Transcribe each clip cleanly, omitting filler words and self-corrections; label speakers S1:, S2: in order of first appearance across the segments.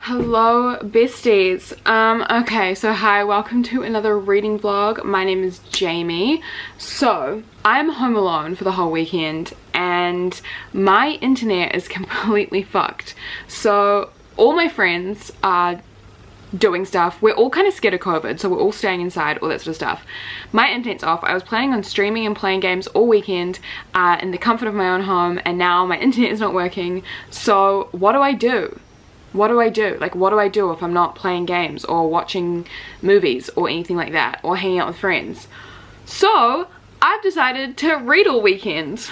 S1: Hello besties. Okay, so hi, welcome to another reading vlog. My name is Jamie. So I'm home alone for the whole weekend and my internet is completely fucked. So all my friends are doing stuff. We're all kind of scared of COVID, so we're all staying inside, all that sort of stuff. My internet's off. I was planning on streaming and playing games all weekend in the comfort of my own home, and now my internet is not working. So what do I do? What do I do? Like, what do I do if I'm not playing games or watching movies or anything like that, or hanging out with friends? So I've decided to read all weekend.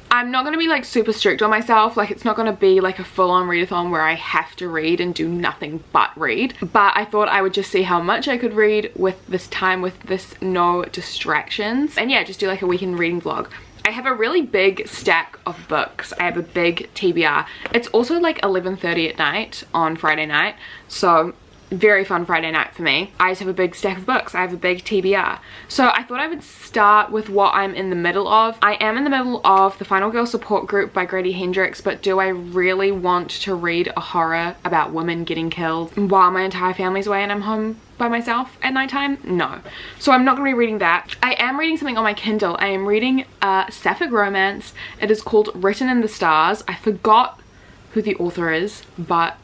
S1: I'm not going to be like super strict on myself, like it's not going to be like a full-on readathon where I have to read and do nothing but read, but I thought I would just see how much I could read with this time, with this no distractions, and yeah, just do like a weekend reading vlog. I have a really big stack of books. I have a big TBR. It's also like 11:30 at night on Friday night, so very fun Friday night for me. I just have a big stack of books. I have a big TBR. So I thought I would start with what I'm in the middle of. I am in the middle of The Final Girl Support Group by Grady Hendrix, but do I really want to read a horror about women getting killed while my entire family's away and I'm home by myself at nighttime? No. So I'm not going to be reading that. I am reading something on my Kindle. I am reading a sapphic romance. It is called Written in the Stars. I forgot who the author is, but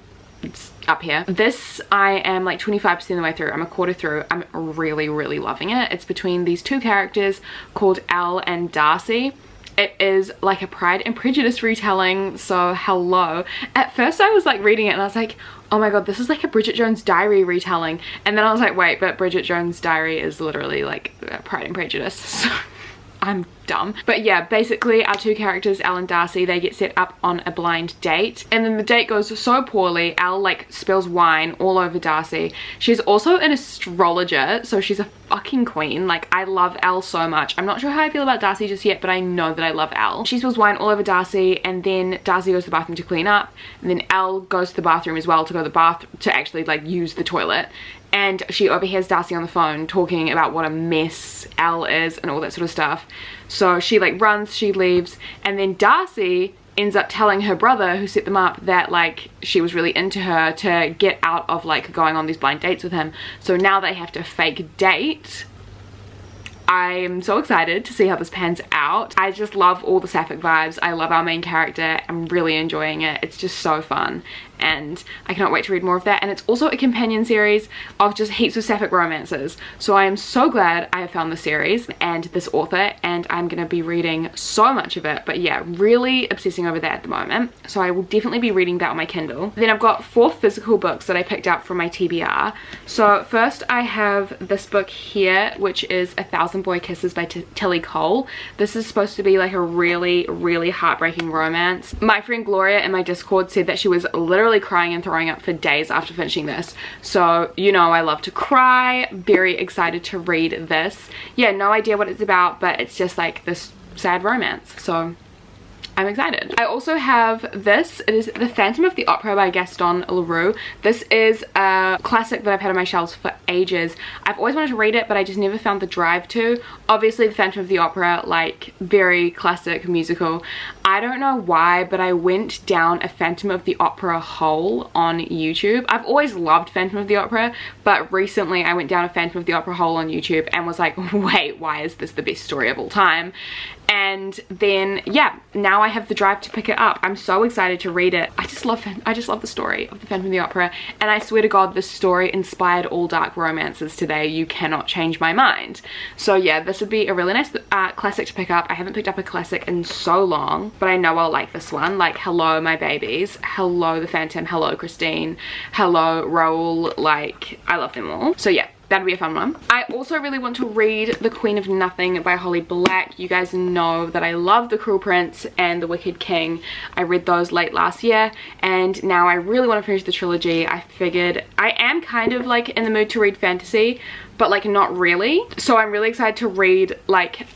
S1: it's up here. This I am like 25% of the way through. I'm a quarter through. I'm really loving it. It's between these two characters called Elle and Darcy. It is like a Pride and Prejudice retelling, so hello. At first I was like reading it and I was like, oh my god, this is like a Bridget Jones' Diary retelling, and then I was like, wait, but Bridget Jones' Diary is literally like Pride and Prejudice, so I'm dumb. But yeah, basically our two characters, Elle and Darcy, they get set up on a blind date, and then the date goes so poorly. Elle like spills wine all over Darcy. She's also an astrologer, so she's a fucking queen. Like, I love Elle so much. I'm not sure how I feel about Darcy just yet, but I know that I love Elle. She spills wine all over Darcy, and then Darcy goes to the bathroom to clean up, and then Elle goes to the bathroom as well to go to the bath to actually like use the toilet, and she overhears Darcy on the phone talking about what a mess Elle is and all that sort of stuff. So she like runs, she leaves, and then Darcy ends up telling her brother who set them up that like she was really into her to get out of like going on these blind dates with him. So now they have to fake date. I'm so excited to see how this pans out. I just love all the sapphic vibes. I love our main character. I'm really enjoying it. It's just so fun, and I cannot wait to read more of that. And it's also a companion series of just heaps of sapphic romances. So I am so glad I have found the series and this author, and I'm gonna be reading so much of it. But yeah, really obsessing over that at the moment. So I will definitely be reading that on my Kindle. Then I've got 4 physical books that I picked up from my TBR. So first I have this book here, which is 1,000 Boy Kisses by Tilly Cole. This is supposed to be like a really heartbreaking romance. My friend Gloria in my Discord said that she was literally crying and throwing up for days after finishing this. So you know I love to cry. Very excited to read this. Yeah, no idea what it's about, but it's just like this sad romance. So I'm excited. I also have this. It is The Phantom of the Opera by Gaston Leroux. This is a classic that I've had on my shelves for ages. I've always wanted to read it, but I just never found the drive to. Obviously, The Phantom of the Opera, like very classic musical. I don't know why, but I went down a Phantom of the Opera hole on YouTube. I've always loved Phantom of the Opera, but recently I went down a Phantom of the Opera hole on YouTube and was like, wait, why is this the best story of all time? And then yeah, now I have the drive to pick it up. I'm so excited to read it. I just love the story of the Phantom of the Opera, and I swear to god this story inspired all dark romances today. You cannot change my mind. So yeah, this would be a really nice classic to pick up. I haven't picked up a classic in so long, but I know I'll like this one. Like, hello my babies, hello the Phantom, hello Christine, hello Raoul. Like, I love them all. So yeah, that'd be a fun one. I also really want to read The Queen of Nothing by Holly Black. You guys know that I love The Cruel Prince and The Wicked King. I read those late last year, and now I really want to finish the trilogy. I figured I am kind of like in the mood to read fantasy, but like not really. So I'm really excited to read like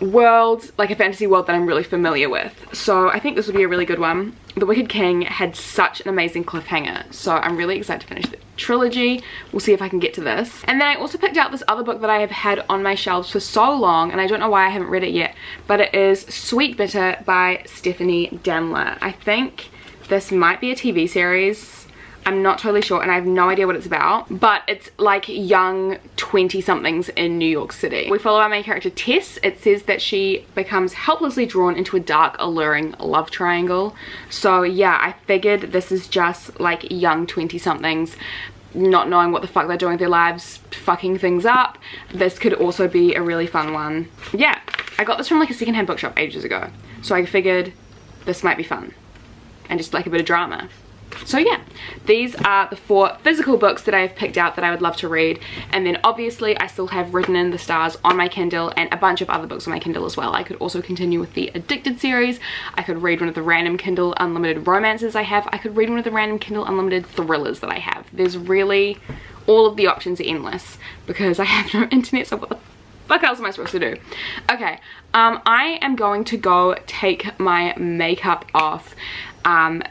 S1: world, like a fantasy world that I'm really familiar with. So I think this will be a really good one. The Wicked King had such an amazing cliffhanger, so I'm really excited to finish the trilogy. We'll see if I can get to this. And then I also picked out this other book that I have had on my shelves for so long, and I don't know why I haven't read it yet, but it is Sweet Bitter by Stephanie Danler. I think this might be a TV series. I'm not totally sure, and I have no idea what it's about, but it's like young 20-somethings in New York City. We follow our main character Tess. It says that she becomes helplessly drawn into a dark, alluring love triangle. So yeah, I figured this is just like young 20-somethings not knowing what the fuck they're doing with their lives, fucking things up. This could also be a really fun one. Yeah, I got this from like a secondhand bookshop ages ago, so I figured this might be fun and just like a bit of drama. So yeah, these are the 4 physical books that I have picked out that I would love to read, and then obviously I still have Written in the Stars on my Kindle and a bunch of other books on my Kindle as well. I could also continue with the Addicted series. I could read one of the random Kindle unlimited romances I have. I could read one of the random Kindle unlimited thrillers that I have. There's really, all of the options are endless because I have no internet, so what the fuck else am I supposed to do? Okay, I am going to go take my makeup off,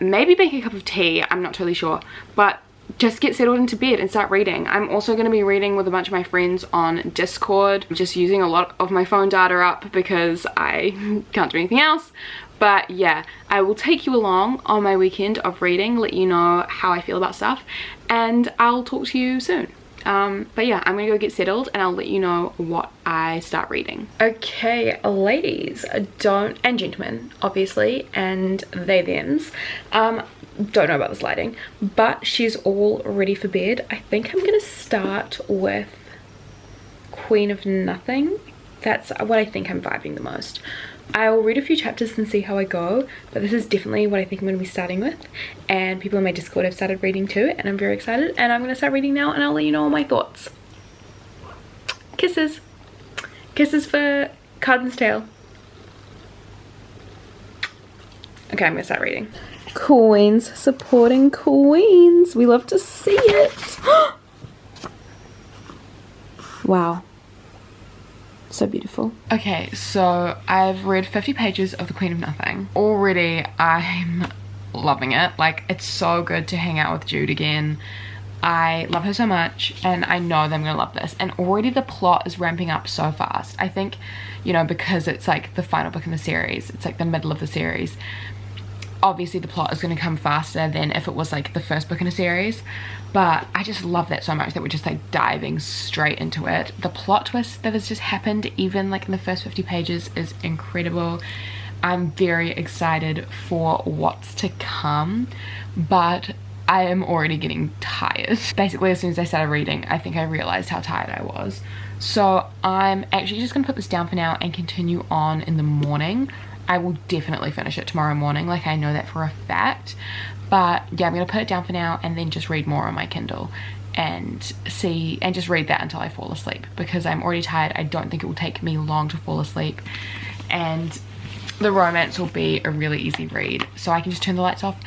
S1: maybe make a cup of tea, I'm not totally sure, but just get settled into bed and start reading. I'm also going to be reading with a bunch of my friends on Discord. I'm just using a lot of my phone data up because I can't do anything else. But yeah, I will take you along on my weekend of reading, let you know how I feel about stuff, and I'll talk to you soon. But yeah, I'm gonna go get settled and I'll let you know what I start reading. Okay, ladies, and gentlemen, obviously, and they thems, don't know about this lighting, but she's all ready for bed. I think I'm gonna start with Queen of Nothing. That's what I think I'm vibing the most. I'll read a few chapters and see how I go, but this is definitely what I think I'm going to be starting with, and people in my Discord have started reading too, and I'm very excited, and I'm going to start reading now and I'll let you know all my thoughts. Kisses. Kisses for Carden's Tale. Okay, I'm going to start reading. Queens supporting queens. We love to see it. Wow. So beautiful. Okay, so I've read 50 pages of The Queen of Nothing. Already I'm loving it. Like, it's so good to hang out with Jude again. I love her so much, and I know that I'm gonna love this. And already the plot is ramping up so fast. I think, you know, because it's like the final book in the series, it's like the middle of the series, obviously the plot is going to come faster than if it was like the first book in a series, but I just love that so much that we're just like diving straight into it. The plot twist that has just happened even like in the first 50 pages is incredible. I'm very excited for what's to come, but I am already getting tired. Basically, as soon as I started reading, I think I realized how tired I was. So I'm actually just gonna put this down for now and continue on in the morning. I will definitely finish it tomorrow morning, like I know that for a fact. But yeah, I'm gonna put it down for now and then just read more on my Kindle and see, and just read that until I fall asleep, because I'm already tired. I don't think it will take me long to fall asleep, and the romance will be a really easy read, so I can just turn the lights off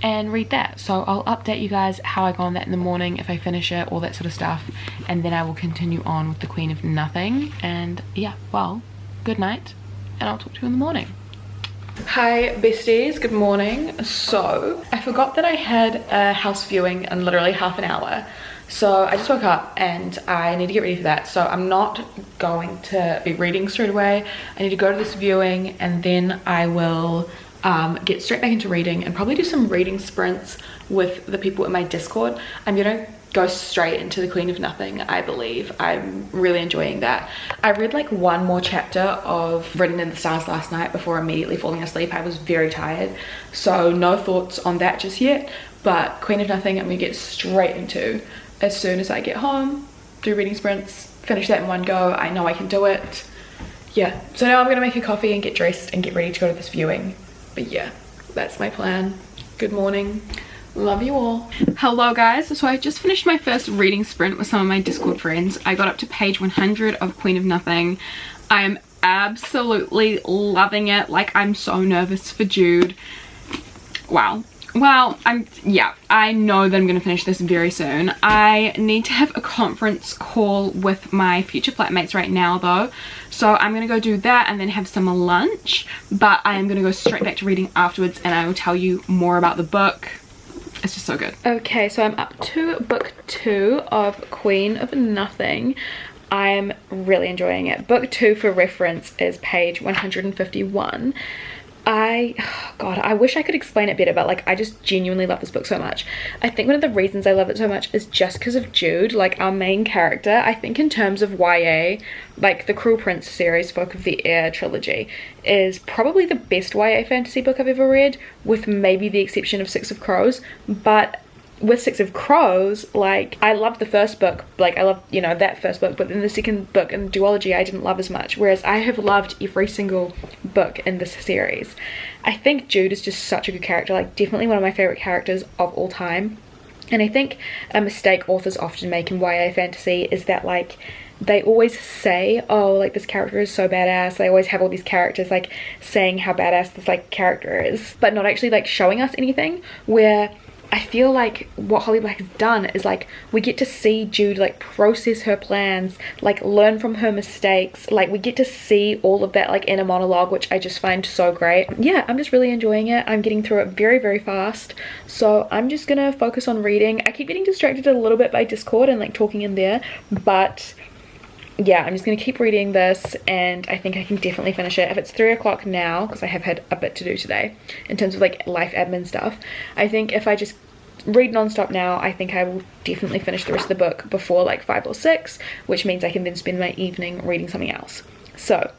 S1: and read that. So I'll update you guys how I go on that in the morning, if I finish it, all that sort of stuff, and then I will continue on with The Queen of Nothing. And yeah, well, good night, and I'll talk to you in the morning. Hi besties, good morning. So I forgot that I had a house viewing in literally half an hour, so I just woke up and I need to get ready for that. So I'm not going to be reading straight away. I need to go to this viewing, and then I will get straight back into reading and probably do some reading sprints with the people in my Discord. I'm gonna go straight into The Queen of Nothing, I believe. I'm really enjoying that. I read like one more chapter of Written in the Stars last night before immediately falling asleep. I was very tired, so no thoughts on that just yet, but Queen of Nothing I'm gonna get straight into as soon as I get home, do reading sprints, finish that in one go. I know I can do it. Yeah, so now I'm gonna make a coffee and get dressed and get ready to go to this viewing. But yeah, that's my plan. Good morning. Love you all. Hello guys, so I just finished my first reading sprint with some of my Discord friends. I got up to page 100 of Queen of Nothing. I am absolutely loving it. Like, I'm so nervous for Jude. Wow. Well, I know that I'm gonna finish this very soon. I need to have a conference call with my future flatmates right now though, so I'm gonna go do that and then have some lunch, but I am gonna go straight back to reading afterwards, and I will tell you more about the book. It's just so good. Okay, so I'm up to book 2 of Queen of Nothing. I'm really enjoying it. Book 2, for reference, is page 151. God, I wish I could explain it better, but like I just genuinely love this book so much. I think one of the reasons I love it so much is just because of Jude, like our main character. I think in terms of YA, like the Cruel Prince series, Folk of the Air trilogy is probably the best YA fantasy book I've ever read, with maybe the exception of Six of Crows. But with Six of Crows, like I loved the first book, like I loved, you know, that first book, but then the second book in the duology I didn't love as much, whereas I have loved every single book in this series. I think Jude is just such a good character, like definitely one of my favorite characters of all time. And I think a mistake authors often make in YA fantasy is that like they always say, oh, like this character is so badass. They always have all these characters like saying how badass this like character is, but not actually like showing us anything. Where I feel like what Holly Black has done is like we get to see Jude like process her plans, like learn from her mistakes, like we get to see all of that like inner monologue, which I just find so great. Yeah, I'm just really enjoying it. I'm getting through it very, very fast, so I'm just gonna focus on reading. I keep getting distracted a little bit by Discord and like talking in there, but yeah, I'm just gonna keep reading this and I think I can definitely finish it. If it's 3 o'clock now, because I have had a bit to do today in terms of like life admin stuff, I think if I just read non-stop now, I think I will definitely finish the rest of the book before like 5 or 6, which means I can then spend my evening reading something else. So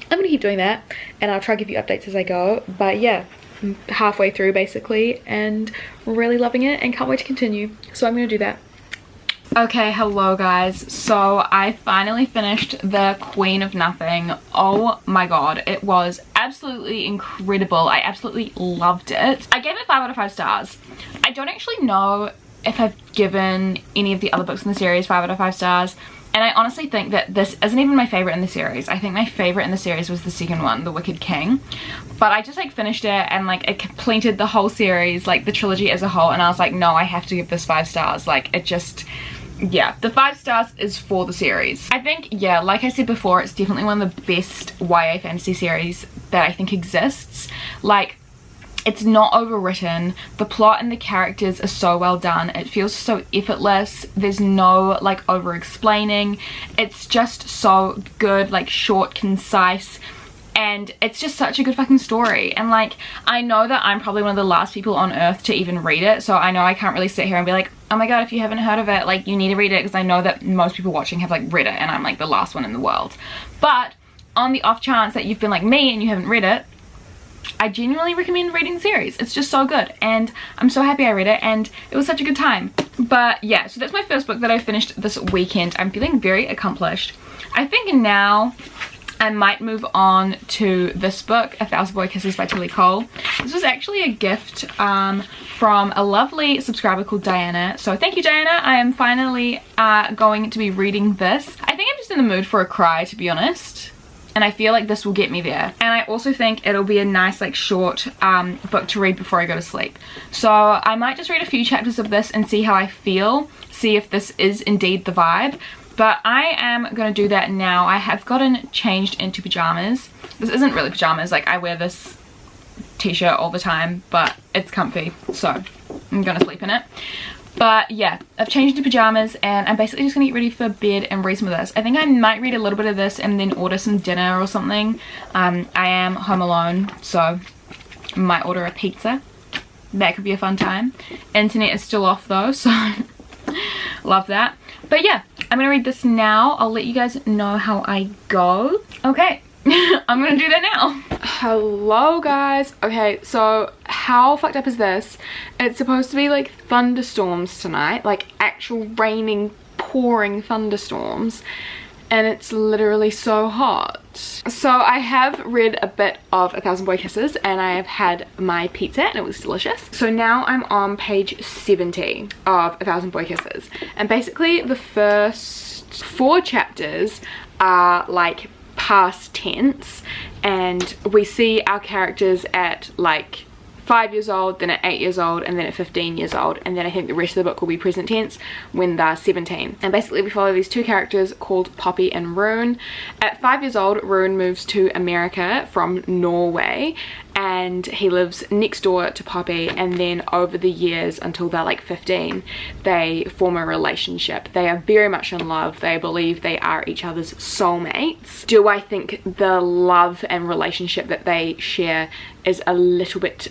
S1: I'm gonna keep doing that and I'll try to give you updates as I go. But yeah, I'm halfway through basically and really loving it and can't wait to continue, so I'm gonna do that. Okay, hello guys. So I finally finished The Queen of Nothing. Oh my god, it was absolutely incredible. I absolutely loved it. I gave it 5 out of 5 stars. I don't actually know if I've given any of the other books in the series 5 out of 5 stars, and I honestly think that this isn't even my favorite in the series. I think my favorite in the series was the second one, The Wicked King, but I just like finished it and like it completed the whole series, like the trilogy as a whole, and I was like, no, I have to give this 5 stars. Like it just, yeah, the 5 stars is for the series. I think, yeah, like I said before, it's definitely one of the best YA fantasy series that I think exists. Like, it's not overwritten, the plot and the characters are so well done, it feels so effortless, there's no like over explaining, it's just so good, like short, concise, and it's just such a good fucking story. And like, I know that I'm probably one of the last people on earth to even read it, so I know I can't really sit here and be like, oh my god, if you haven't heard of it, like you need to read it, because I know that most people watching have like read it and I'm like the last one in the world. But on the off chance that you've been like me and you haven't read it, I genuinely recommend reading the series. It's just so good and I'm so happy I read it and it was such a good time. But yeah, so that's my first book that I finished this weekend. I'm feeling very accomplished. I think now I might move on to this book, A Thousand Boy Kisses by Tilly Cole. This was actually a gift from a lovely subscriber called Diana. So thank you, Diana. I am finally going to be reading this. I think I'm just in the mood for a cry, to be honest. And I feel like this will get me there. And I also think it'll be a nice like short book to read before I go to sleep. So I might just read a few chapters of this and see how I feel. See if this is indeed the vibe. But I am going to do that now. I have gotten changed into pajamas. This isn't really pajamas. Like I wear this t-shirt all the time. But it's comfy. So I'm going to sleep in it. But yeah, I've changed into pajamas and I'm basically just gonna get ready for bed and read some of this. I think I might read a little bit of this and then order some dinner or something. I am home alone, so I might order a pizza. That could be a fun time. Internet is still off though, so love that. But yeah, I'm gonna read this now. I'll let you guys know how I go. Okay. I'm gonna do that now. Hello guys. Okay, so how fucked up is this? It's supposed to be like thunderstorms tonight, like actual raining, pouring thunderstorms, and it's literally so hot. So I have read a bit of A Thousand Boy Kisses and I have had my pizza and it was delicious. So now I'm on page 70 of A Thousand Boy Kisses, and basically the first 4 chapters are like past tense, and we see our characters at like 5 years old, then at 8 years old, and then at 15 years old, and then I think the rest of the book will be present tense when they're 17. And basically we follow these 2 characters called Poppy and Rune. At 5 years old, Rune moves to America from Norway, and he lives next door to Poppy, and then over the years until they're like 15 they form a relationship. They are very much in love. They believe they are each other's soulmates. Do I think the love and relationship that they share is a little bit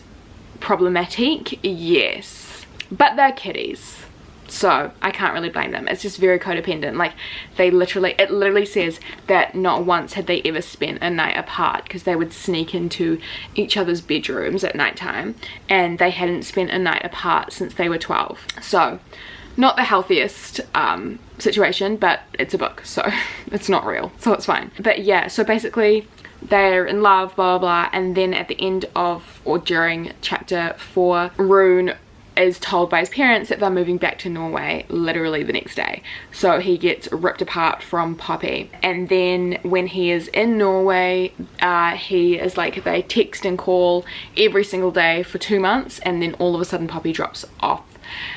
S1: problematic? Yes, but they're kiddies, so I can't really blame them. It's just very codependent. Like, it literally says that not once had they ever spent a night apart, because they would sneak into each other's bedrooms at nighttime, and they hadn't spent a night apart since they were 12. So not the healthiest situation, but it's a book, so it's not real, so it's fine. But yeah, so basically they're in love, blah blah blah, and then at the end of, or during chapter 4, Rune is told by his parents that they're moving back to Norway literally the next day. So he gets ripped apart from Poppy, and then when he is in Norway, he is like, they text and call every single day for 2 months, and then all of a sudden Poppy drops off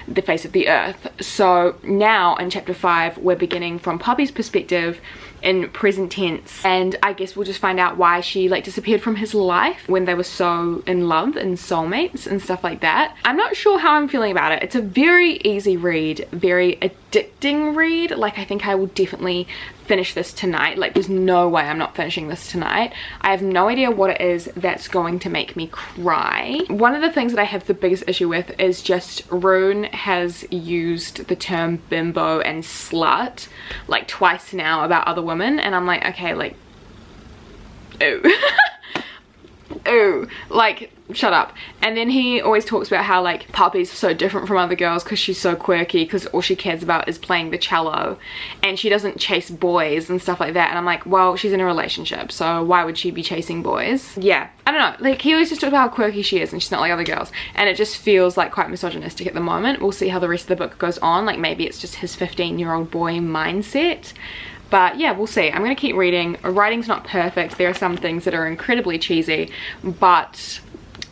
S1: the face of the earth. So now in chapter 5 we're beginning from Poppy's perspective in present tense, and I guess we'll just find out why she like disappeared from his life when they were so in love and soulmates and stuff like that. I'm not sure how I'm feeling about it. It's a very easy read, very addicting read. Like, I think I will definitely finish this tonight. Like, there's no way I'm not finishing this tonight. I have no idea what it is that's going to make me cry. One of the things that I have the biggest issue with is just Rune has used the term bimbo and slut like twice now about other women, and I'm like, okay, like, ew. Ew, like, shut up. And then he always talks about how like Poppy's so different from other girls because she's so quirky, because all she cares about is playing the cello and she doesn't chase boys and stuff like that. And I'm like, well, she's in a relationship, so why would she be chasing boys? Yeah, I don't know, like, he always just talks about how quirky she is and she's not like other girls, and it just feels like quite misogynistic at the moment. We'll see how the rest of the book goes on. Like, maybe it's just his 15-year-old boy mindset. But yeah, we'll see. I'm gonna keep reading. Writing's not perfect. There are some things that are incredibly cheesy, but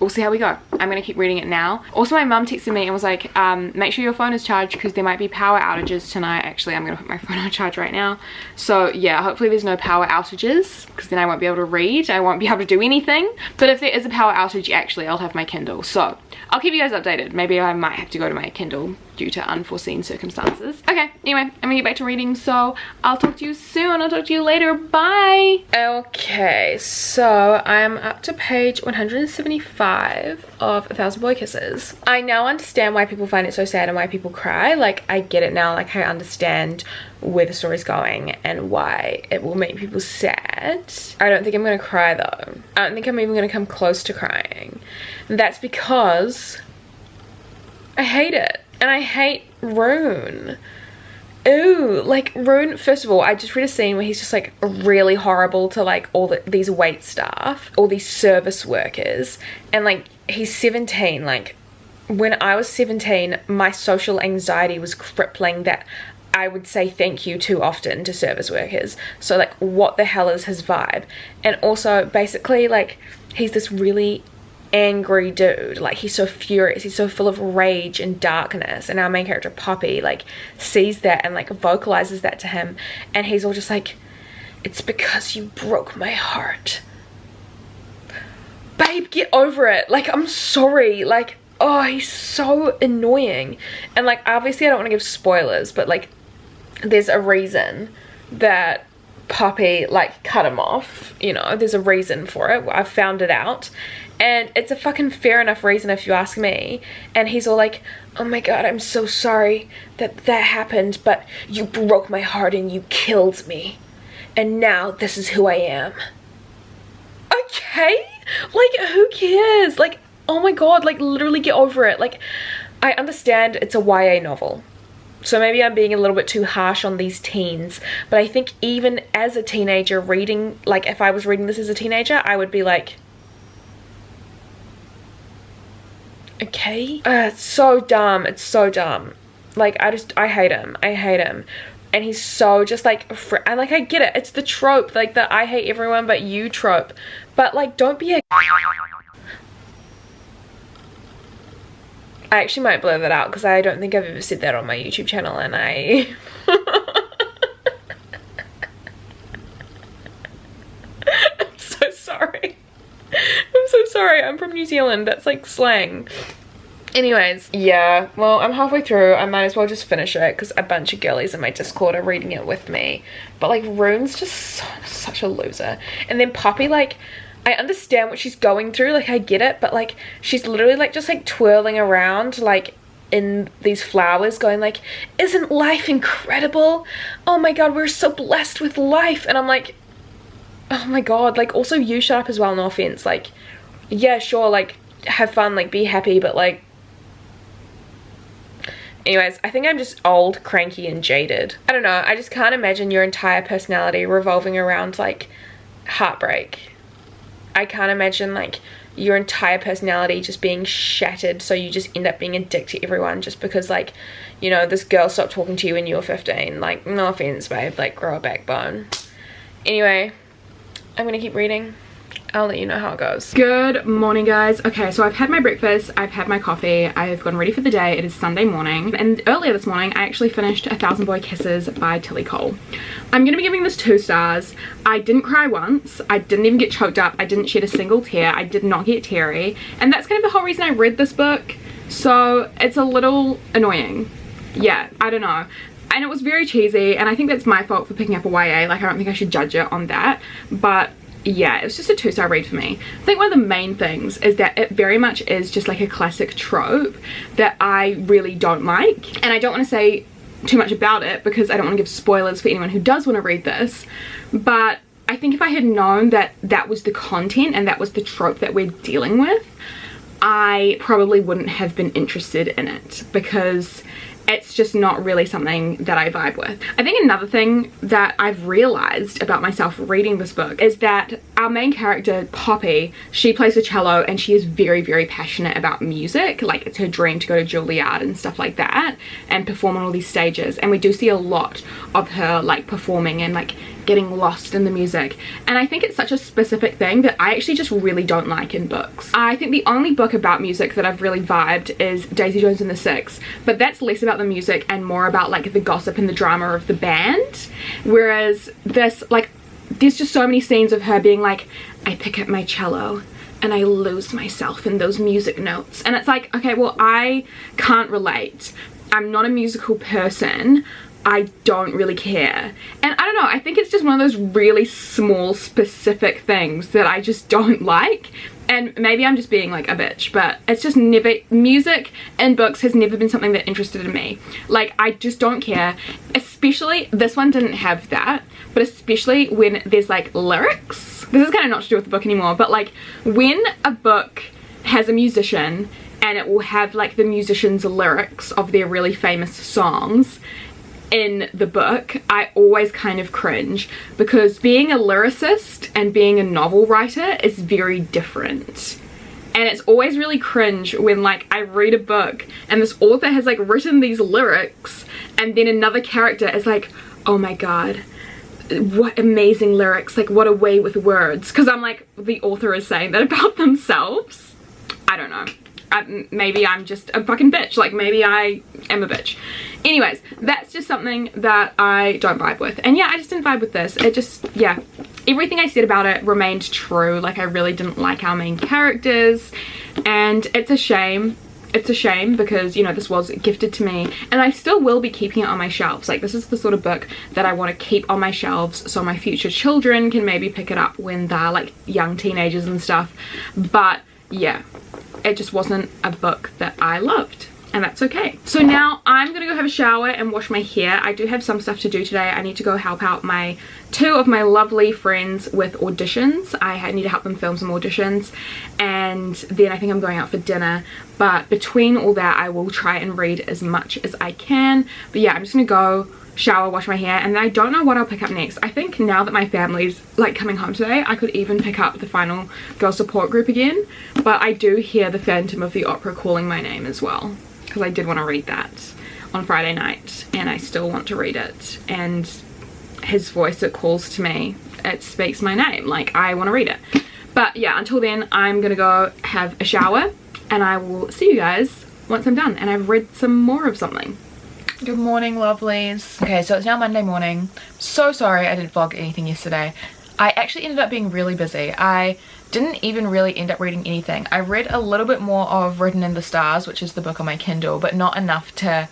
S1: we'll see how we go. I'm gonna keep reading it now. Also, my mum texted me and was like, make sure your phone is charged because there might be power outages tonight. Actually, I'm gonna put my phone on charge right now. So yeah, hopefully there's no power outages, because then I won't be able to read. I won't be able to do anything. But if there is a power outage, actually, I'll have my Kindle. So I'll keep you guys updated. Maybe I might have to go to my Kindle due to unforeseen circumstances. Okay, anyway, I'm gonna get back to reading, so I'll talk to you soon. I'll talk to you later. Bye. Okay, so I'm up to page 175 of 1,000 Boy Kisses. I now understand why people find it so sad and why people cry. Like, I get it now. Like, I understand where the story's going and why it will make people sad. I don't think I'm gonna cry though. I don't think I'm even gonna come close to crying. And that's because I hate it. And I hate Rune. Ooh, like, Rune, first of all, I just read a scene where he's just like really horrible to like all these wait staff, all these service workers, and like, he's 17. Like, when I was 17, my social anxiety was crippling that I would say thank you too often to service workers. So like, what the hell is his vibe? And also, basically, like, he's this really angry dude. Like, he's so furious, he's so full of rage and darkness, and our main character Poppy like sees that and like vocalizes that to him, and he's all just like, it's because you broke my heart. Babe, get over it. Like, I'm sorry. Like, oh, he's so annoying. And like, obviously I don't want to give spoilers, but like, there's a reason that Poppy like cut him off, you know. There's a reason for it. I've found it out, and it's a fucking fair enough reason if you ask me. And he's all like, oh my god, I'm so sorry that happened, but you broke my heart and you killed me, and now this is who I am. Okay, like, who cares? Like, oh my god, like, literally get over it. Like, I understand it's a YA novel, so maybe I'm being a little bit too harsh on these teens, but I think even as a teenager reading, like, if I was reading this as a teenager, I would be like, okay. It's so dumb. It's so dumb. Like, I hate him. I hate him. And he's so just like, and like, I get it. It's the trope, like the I hate everyone but you trope. But like, don't be a... I actually might blur that out because I don't think I've ever said that on my YouTube channel, and I... I'm so sorry. I'm so sorry. I'm from New Zealand. That's like slang. Anyways, yeah, well, I'm halfway through. I might as well just finish it because a bunch of girlies in my Discord are reading it with me. But like, Rune's just such a loser. And then Poppy, like, I understand what she's going through, like, I get it, but like, she's literally like just like twirling around like in these flowers going like, isn't life incredible? Oh my god, we're so blessed with life. And I'm like, oh my god, like, also you shut up as well, no offense. Like, yeah, sure, like, have fun, like, be happy, but like, anyways, I think I'm just old, cranky, and jaded. I don't know, I just can't imagine your entire personality revolving around, like, heartbreak. I can't imagine, like, your entire personality just being shattered so you just end up being a dick to everyone just because, like, you know, this girl stopped talking to you when you were 15. Like, no offense, babe, like, grow a backbone. Anyway, I'm gonna keep reading. I'll let you know how it goes. Good morning, guys. Okay, so I've had my breakfast, I've had my coffee, I've gotten ready for the day. It is Sunday morning, and earlier this morning I actually finished 1,000 Boy Kisses by Tilly Cole. I'm gonna be giving this 2 stars. I didn't cry once, I didn't even get choked up, I didn't shed a single tear, I did not get teary, and that's kind of the whole reason I read this book, so it's a little annoying. Yeah, I don't know. And it was very cheesy, and I think that's my fault for picking up a YA. Like, I don't think I should judge it on that, but yeah, it was just a 2-star read for me. I think one of the main things is that it very much is just like a classic trope that I really don't like, and I don't want to say too much about it because I don't want to give spoilers for anyone who does want to read this, but I think if I had known that that was the content and that was the trope that we're dealing with, I probably wouldn't have been interested in it because it's just not really something that I vibe with. I think another thing that I've realized about myself reading this book is that our main character, Poppy, she plays the cello and she is very, very passionate about music. Like, it's her dream to go to Juilliard and stuff like that and perform on all these stages. And we do see a lot of her like performing and like getting lost in the music, and I think it's such a specific thing that I actually just really don't like in books. I think the only book about music that I've really vibed is Daisy Jones and the Six, but that's less about the music and more about like the gossip and the drama of the band, whereas this, like, there's just so many scenes of her being like, I pick up my cello and I lose myself in those music notes, and it's like, okay, well, I can't relate. I'm not a musical person. I don't really care. And I don't know, I think it's just one of those really small specific things that I just don't like. And maybe I'm just being like a bitch, but it's just never, music and books has never been something that interested in me. Like, I just don't care. Especially, this one didn't have that, but especially when there's like lyrics. This is kind of not to do with the book anymore, but like when a book has a musician and it will have like the musician's lyrics of their really famous songs in the book, I always kind of cringe because being a lyricist and being a novel writer is very different. And it's always really cringe when like I read a book and this author has like written these lyrics and then another character is like, oh my god, what amazing lyrics, like what a way with words, because I'm like, the author is saying that about themselves. I don't know. Maybe I'm just a fucking bitch. Like, maybe I am a bitch. Anyways, that's just something that I don't vibe with. And yeah, I just didn't vibe with this. It just, yeah, everything I said about it remained true. Like, I really didn't like our main characters, and it's a shame. It's a shame because, you know, this was gifted to me and I still will be keeping it on my shelves. Like, this is the sort of book that I want to keep on my shelves so my future children can maybe pick it up when they're like young teenagers and stuff. But yeah, it just wasn't a book that I loved, and that's okay. So now I'm gonna go have a shower and wash my hair. I do have some stuff to do today. I need to go help out two of my lovely friends with auditions. I need to help them film some auditions, and then I think I'm going out for dinner. But between all that, I will try and read as much as I can. But yeah, I'm just gonna go shower, wash my hair, and then I don't know what I'll pick up next. I think now that my family's like coming home today, I could even pick up the final girl support group again. But I do hear the Phantom of the Opera calling my name as well, because I did want to read that on Friday night and I still want to read it. And his voice, it calls to me, it speaks my name, like I want to read it. But yeah, until then, I'm gonna go have a shower and I will see you guys once I'm done and I've read some more of something. Good morning, lovelies. Okay, so it's now Monday morning. So sorry I didn't vlog anything yesterday. I actually ended up being really busy. I
S2: didn't even really end up reading anything. I read a little bit more of Written in the Stars, which is the book on my Kindle, but not enough to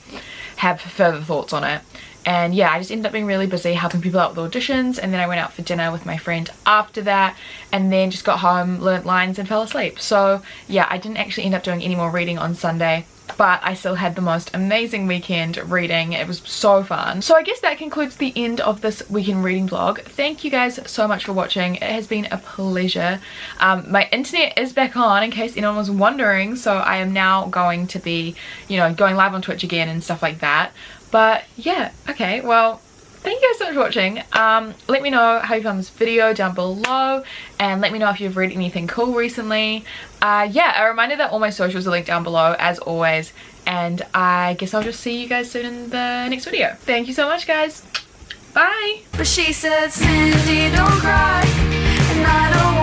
S2: have further thoughts on it. And yeah, I just ended up being really busy helping people out with auditions, and then I went out for dinner with my friend after that, and then just got home, learnt lines and fell asleep. So yeah, I didn't actually end up doing any more reading on Sunday, but I still had the most amazing weekend reading. It was so fun. So I guess that concludes the end of this weekend reading vlog. Thank you guys so much for watching. It has been a pleasure. My internet is back on, in case anyone was wondering, so I am now going to be, you know, going live on Twitch again and stuff like that. But yeah, okay, well, thank you guys so much for watching. Let me know how you found this video down below, and let me know if you've read anything cool recently. Yeah, a reminder that all my socials are linked down below as always, and I guess I'll just see you guys soon in the next video. Thank you so much, guys. Bye.
S3: But she said, Cindy, don't cry, and I don't